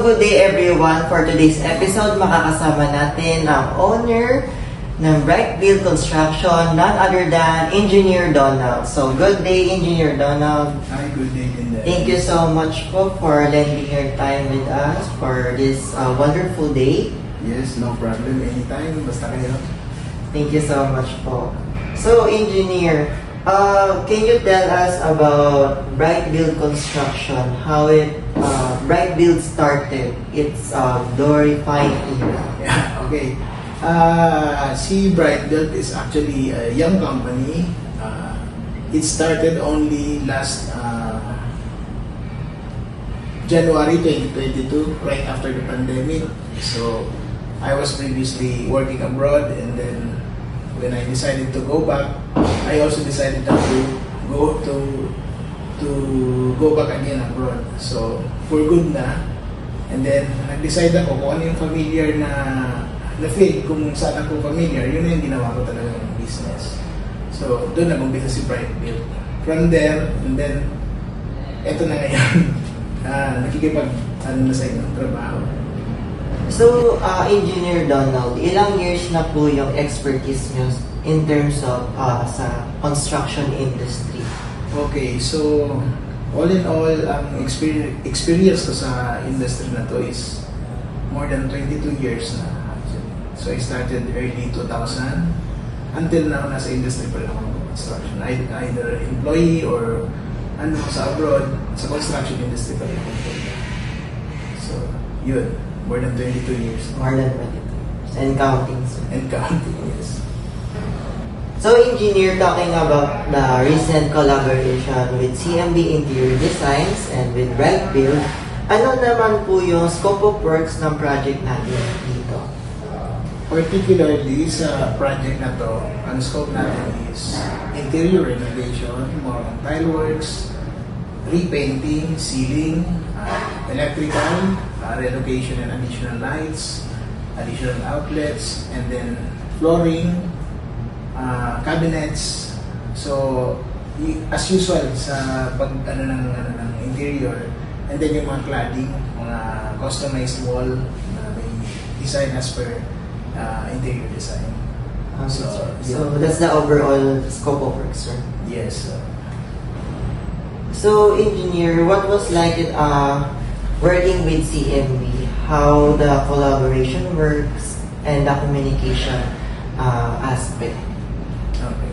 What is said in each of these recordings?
good day everyone. For today's episode, makakasama natin ang owner ng Bright Build Construction, none other than Engineer Donald. So, good day, Engineer Donald. Hi, good day, Linda. Thank you so much po for lending your time with us for this wonderful day. Yes, no problem. Anytime, basta kayo. Thank you so much po. So, Engineer, can you tell us about Bright Build Construction, how Bright Build started its glorifying era? Yeah, okay. Si Bright Build is actually a young company. It started only last January 2022, right after the pandemic. So, I was previously working abroad, and then when I decided to go back, I also decided to go back again abroad. So, for good na. And then, nag-decide ako kung ano yung familiar na field, kung saan ako familiar, yun na yung ginawa ko talaga ng business. So, doon nag-umpisa si Bright Build. From there, and then, eto na ngayon, nakikipag-ano na sa inyong trabaho. So, Engineer Donald, ilang years na po yung expertise nyo in terms of sa construction industry? Okay, so all in all, ang experience ko sa industry na to is more than 22 years na actually. So I started early 2000 until now nasa industry pa rin ako ng construction. Either employee or sa abroad, sa construction industry pa rin ako. So, yun. More than 22 years. More than 22 years. And counting. And counting, yes. So, Engineer, talking about the recent collaboration with CMB Interior Designs and with Bright Build, ano naman po yung scope of works ng project natin dito? Particularly sa project na to, ang scope natin is interior renovation, more on tile works, repainting, ceiling, electrical, relocation and additional lights, additional outlets, and then flooring, cabinets. So, as usual sa ng interior, and then yung mga cladding, mga customized wall na may design as per interior design. So that's the overall scope of work, sir? Yes. So, Engineer, what was like it working with CMB? How the collaboration works and the communication aspect? Okay.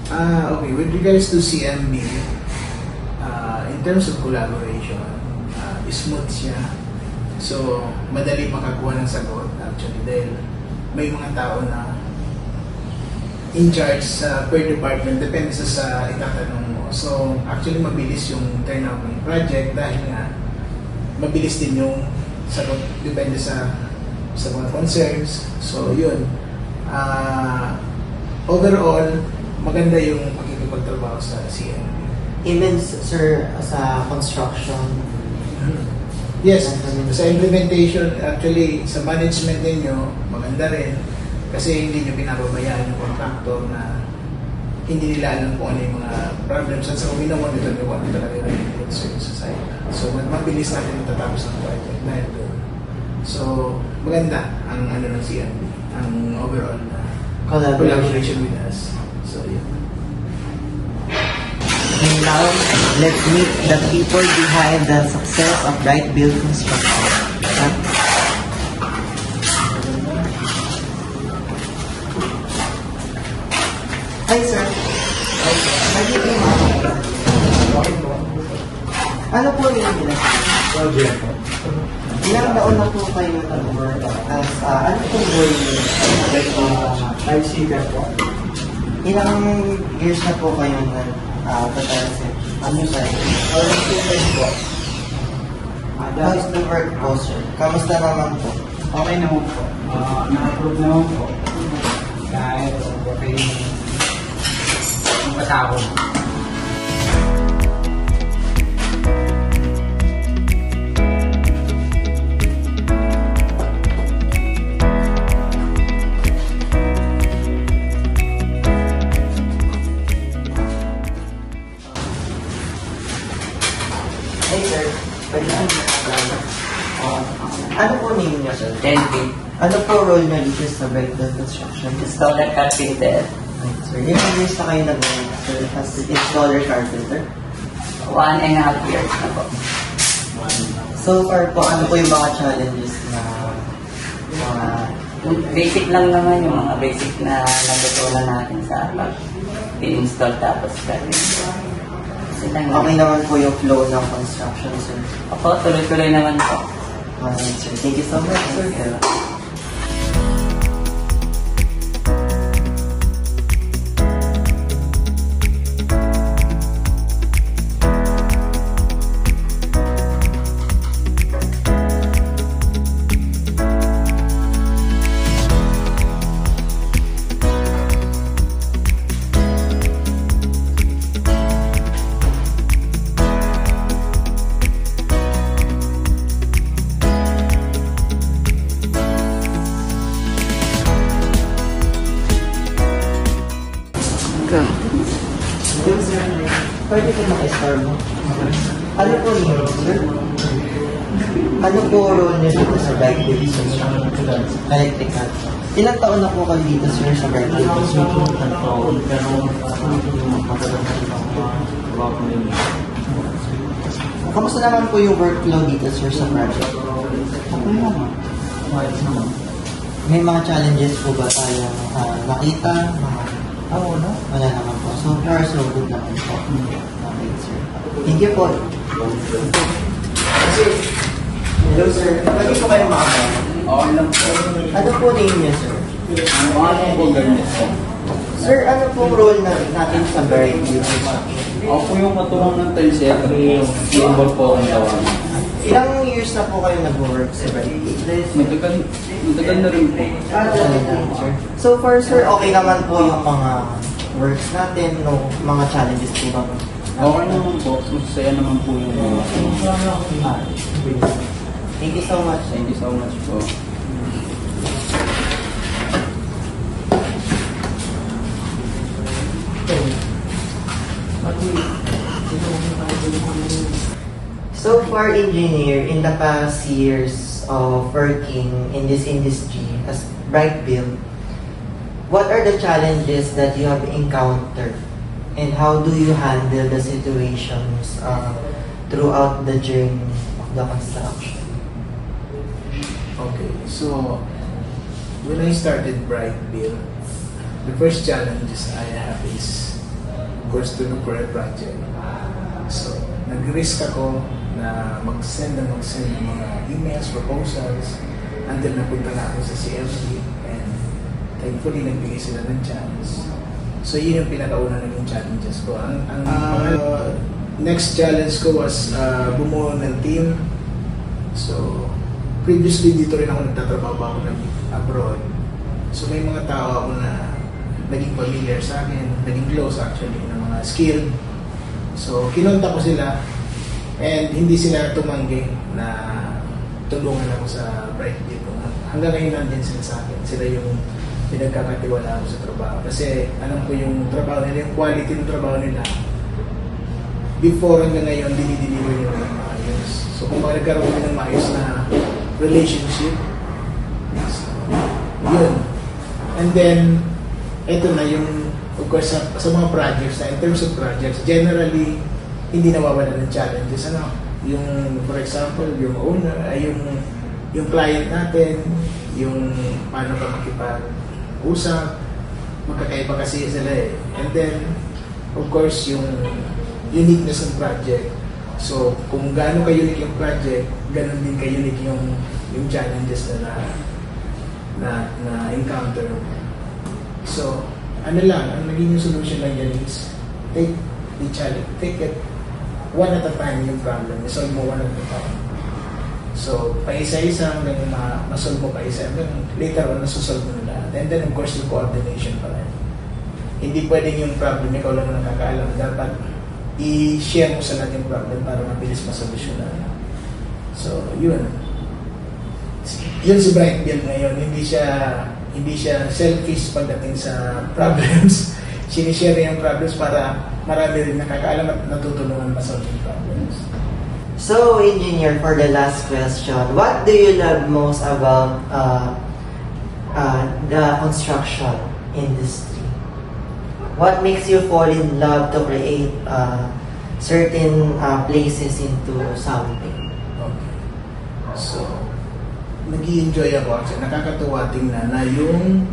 Okay. With regards to CMB, in terms of collaboration, smooth siya. So, madali makakuha ng sagot actually dahil may mga tao na in charge sa per department, depende sa itatanong mo. So, actually mabilis yung turnout ng project dahil nga mabilis din yung sagot, depende sa mga concerns. So, yun. Overall, maganda yung pakikipagtrabaho sa CMB. Even, sir, sa construction? Yes, sa implementation, actually, sa management ninyo, maganda rin. Kasi hindi nyo pinababayaan yung contractor na hindi nila alam kung ano yung mga problems. At sa uminawan nito, ano talaga yung concern sa site. So, mabilis natin tatapos ng project dahil doon. So, maganda ang ng CMB, ang overall na collaboration with us. So, yeah. And now, let's meet the people behind the success of Bright Build Construction. Hi, sir. Ano po yung Project. ilang taon na po kayo nag-work as ano po goal niyo? ICCA po. Ilang years na po kayo nag-tatalsip? Ano sa'yo? po. How's the work po, sir? Kamusta naman po? Okay naman po. Na-approve naman po. Kahit okay yung pasahod. Hey, sir. Pwede lang Ano po name niya, sir? Elvin. Ano po role niya dito sa Bright Build Construction? Installer carpenter. Right, sir. Ilang years na kayo nag-work, sir, as installer carpenter? 1.5 years na po. So far po, ano po yung mga challenges na Yung basic lang naman, yung mga basic na natutunan natin sa pag-install tapos gawin. okay naman po yung flow ng construction, sir? Ako, tuloy-tuloy naman po. Alright, sir. Thank you so much, sir. Yung sir, pwede ko maka-star mo? Ano po niyo, sir? Ano po role niyo dito sa Bright Build Construction? Electrical. Ilang taon na po kayo dito, sir, sa Bright Build Construction? Kamusta naman po yung workflow dito, sir, sa project? Okay naman. Ayos naman. May mga challenges po ba tayo nakita? Wala. Wala naman po. So far, so good naman po. Okay, sir. Thank you po. Hello, sir. Pwede po kayo makakaya? Okay lang po. Ano po name niya, sir? Ano po ganyan po? Sir, ano pong role natin sa Bright Build Construction? Ako po yung matuwang ng talsya. Involved po akong tawag. Ilang years na po kayo nag-work sa Bright Build? Matagal na rin po. Sir. So far, sir, okay naman po yung mga works natin, no? Mga challenges po ba? Okay naman po. Masaya naman po yung mga. Thank you so much. Thank you so much po. So far, engineer, in the past years of working in this industry as Bright Build, what are the challenges that you have encountered, and how do you handle the situations throughout the journey of the construction? Okay, so when I started Bright Build, the first challenges I have is, of course, to look for a project. So, nag-risk ako na mag-send ng mga emails, proposals, until napunta na ako sa CFD, and thankfully nagbigay sila ng chance. So, yun yung pinakauna naging challenges ko. Next challenge ko was bumuo ng team. So, previously dito rin ako nagtatrabaho ako abroad. So, may mga tao ako na naging familiar sa akin, naging close actually, ng mga skilled. So, kinonta ko sila, and hindi sila tumanggi na tulungan ako sa Bright Build. Hanggang ngayon nandyan sila sa akin. Sila yung pinagkakatiwala ako sa trabaho. Kasi alam ko yung trabaho nila, yung quality ng trabaho nila. Before hanggang ngayon, dinideliver nila ng maayos. So, kung nagkaroon kami ng maayos na relationship, so, yun. And then, ito na yung, of course, sa mga projects na, in terms of projects, generally, hindi nawawala ng challenges. Ano? Yung, for example, yung owner, yung client natin, yung paano ka makipag-usap, magkakaiba kasi sila eh. And then, of course, yung uniqueness ng project. So, kung gaano ka-unique yung project, ganun din ka-unique yung challenges na encounter. So, ano lang, ang naging yung solution lang yan is take the challenge, take it one at a time yung problem, solve mo one at a time. So, paisa-isa hanggang ma-solve mo paisa, hanggang later on nasusolve mo na lahat. And then, of course, yung coordination pa rin. Hindi pwedeng yung problem, ikaw lang ang nakakaalam. Dapat i-share mo sa lahat yung problem para mabilis masolusyonan. So, yun. Yun si Bright Build ngayon. Hindi siya selfish pagdating sa problems. Sinishare niya yung problems para marami rin nakakaalam at natutulungan masolve yung problems. So, engineer, for the last question, what do you love most about the construction industry? What makes you fall in love to create certain places into something? Okay. So, nag-i-enjoy ako. Actually, nakakatuwa tingnan na yung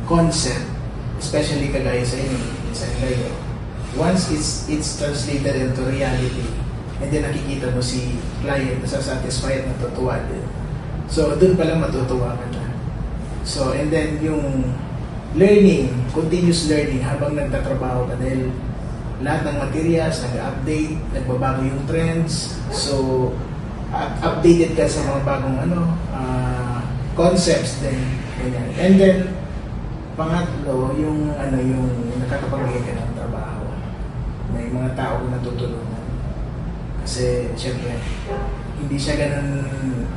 concept, especially kagaya sa inyo, sa kayo, once it's translated into reality, and then nakikita mo si client na satisfied at natutuwa din. So, dun palang matutuwa ka na. So, and then yung learning, continuous learning habang nagtatrabaho ka dahil lahat ng materials, nag-update, nagbabago yung trends. So, updated ka sa mga bagong concepts din. Ganyan. And then, pangatlo, yung nakakapagbigay ka ng trabaho. May mga tao na tutulungan. Kasi, syempre, hindi siya ganun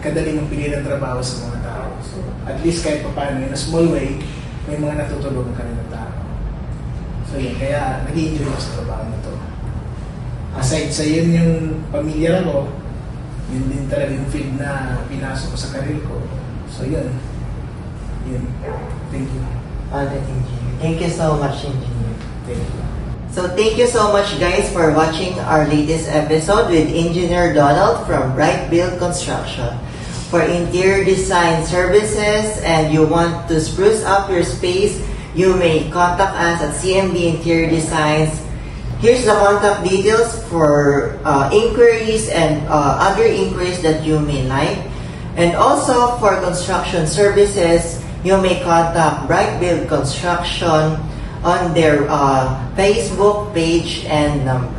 kadali magpili ng trabaho sa mga tao. So, at least kahit pa paano, in a small way, may mga natutulungan ka rin ng tao. So, yun. Kaya, nag-i-enjoy ako sa trabaho na to. Aside sa yun yung pamilya ko, yun din talaga yung field na pinasok ko sa career ko. So, yun. Yun. Thank you. Engineer. Thank you so much, engineer. Thank you. So thank you so much guys for watching our latest episode with Engineer Donald from Bright Build Construction. For interior design services and you want to spruce up your space, you may contact us at CMD Interior Designs. Here's the contact details for inquiries and other inquiries that you may like. And also for construction services, you may contact Bright Build Construction on their Facebook page and number.